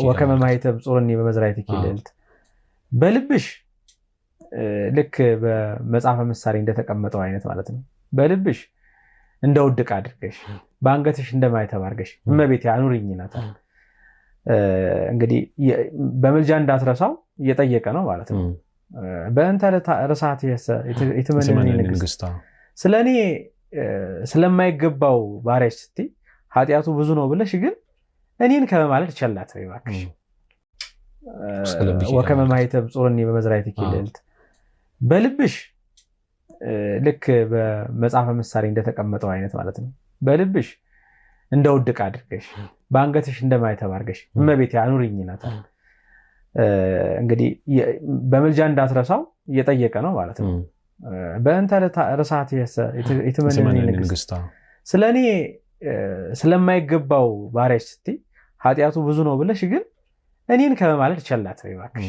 وكما ما يتبصرني بمزرعتك كيللت بلبش ልክ በመጽሐፈ ምሳሌ እንደተቀመጠው አይነት ማለት ነው በልብሽ እንደውድቅ አድርገሽ ባንገትሽ እንደማይተብ አድርገሽ እመቤቴ አኑሪኝ ይላታል እንግዲህ በመልጃ እንዳትረሳው እየጠየቀ ነው ማለት ነው በእንተ ርሳት የተመነኝ ንግስታ ስለኔ ስለማይገባው ባሪያሽ ስቲ ኃጢያቱ ብዙ ነው ብለሽ ግን እኔን ከመማለድ ቸላት ይባክሽ ወከመ ما يتبصرني بمزرعتك كيللت በልብሽ ልክ በመጽሐፈ ምሳሌ እንደተቀመጠው አይነት ማለት ነው በልብሽ እንደውድቅ አድርገሽ ባንገትሽ እንደማይተብ አድርገሽ እመቤቴ አኑሪኝ ይላታል እንግዲህ በመልጃ እንዳትረሳው እየጠየቀ ነው ማለት ነው በእንተ ርሳት የተመነኝ ንግስታ ስለኔ ስለማይገባው ባሪያሽ ስቲ ኃጢያቱ ብዙ ነው ብለሽ ግን እኔን ከመማለድ ቸላት ይባክሽ